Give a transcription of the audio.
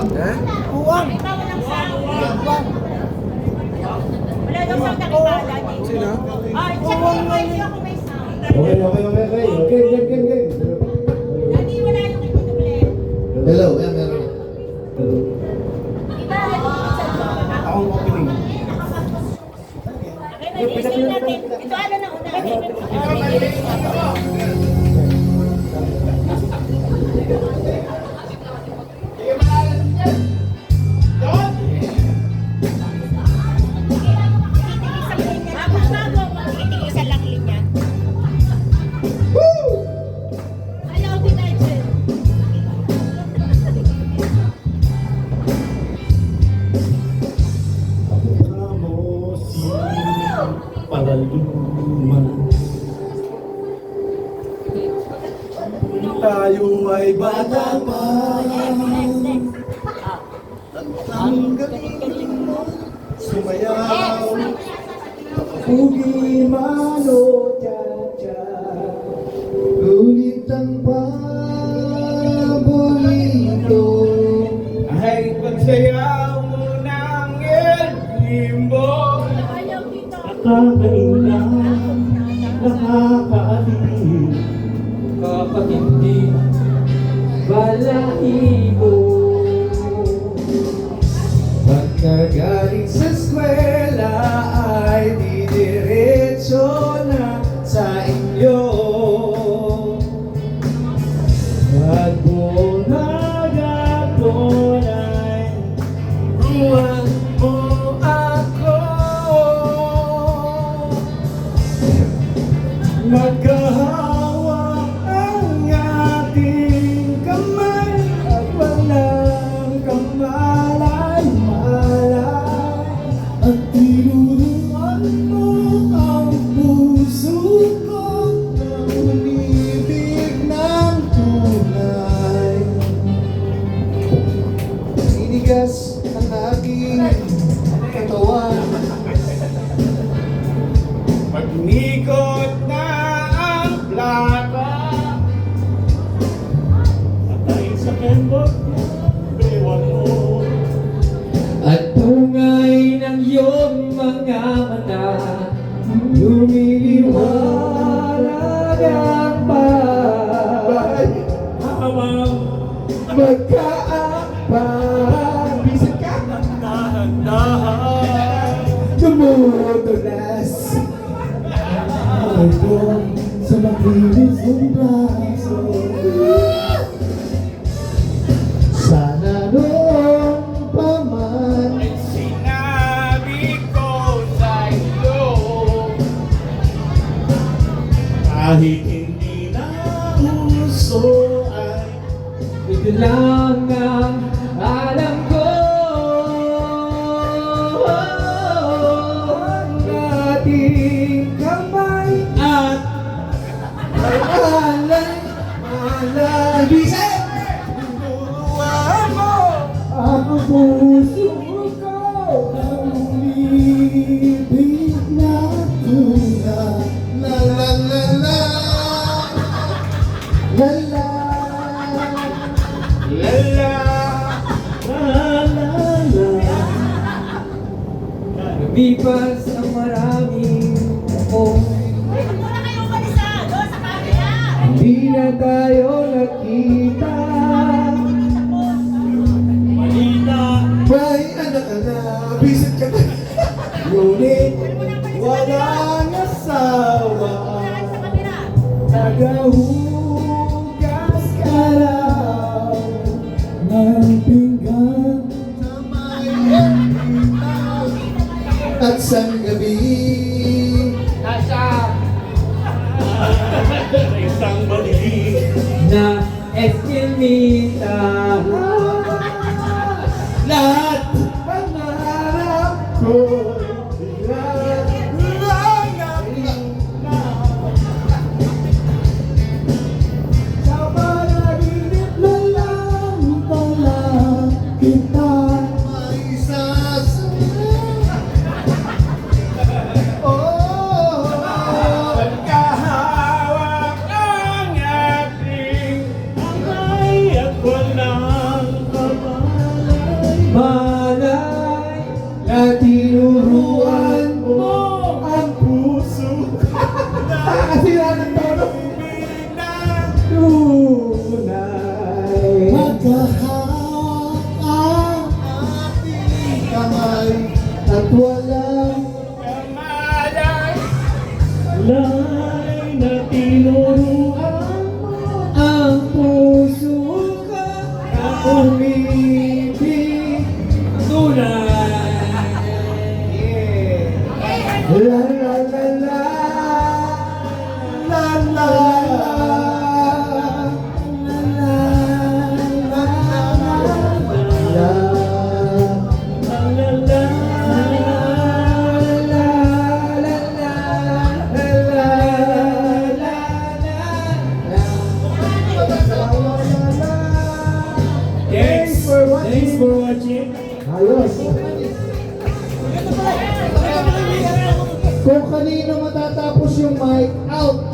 Ha? Uwang. Wala daw siyang nakikala. Sino? Ay, check mo yung ako may sound. Okay. Game. Dati wala yung inutulit. Hello, meron. Iba, Akong opening. okay, mag-isip natin. Ito ano na una. Isa lang linya. Ayaw din na dyan. Paraluman. Tayo ay bata pa. Ang galing mo sumayaw. Pugi mano cha-cha. Ngunit ang paborito Ay pagsayaw mo ng limbo. Nakakaina, nakakaaliw, kapag hindi balahibo. Pagkagaling sa eskwela ay didiretso na sa inyo. At buong hagapon ay Huwag mo ako. magkahawak ang ating kamay at walang kamalay-malay. At tinuruan mo ang puso ko ng umibig ng tunay. Sinigas ang aking katawan. Pagnikot na ang plaka, patay sa kembot bewang mo. At tungay ng iyong mga mata, lumiliwanag ang Hawang magkaapag. Bisag ka, dahan-dahan, dumudulas. Hanggang sa makinis mong braso. Sana noon pa man sinabi ko sa iyo, kahit hindi na uso ay ito lang ang alam ko. Ang ating kamay at alay bisay. turuan mo. Ang puso ko ang umibig na tunay. La la la la la la. Lala, Lumipas ang maraming taon, Uy, muna kayong balisa. Doon sa camera. hindi na tayo nakita. malita, May anak ka na, bisag ka na. Ngunit walang asawa. Sa camera. Nagahugas ka raw ng pinggan sa may ilaw. At sa gabi nasa isang bali. na eskinita, lahat pangarap ko langap na. Sa panaginip na lang pala kita may oh, Pagkahawak ang ating kamay at walang pag-ibig. Tunay. La la la la. La la Thanks for watching. Ayos. Kung kanino matatapos yung mic, out.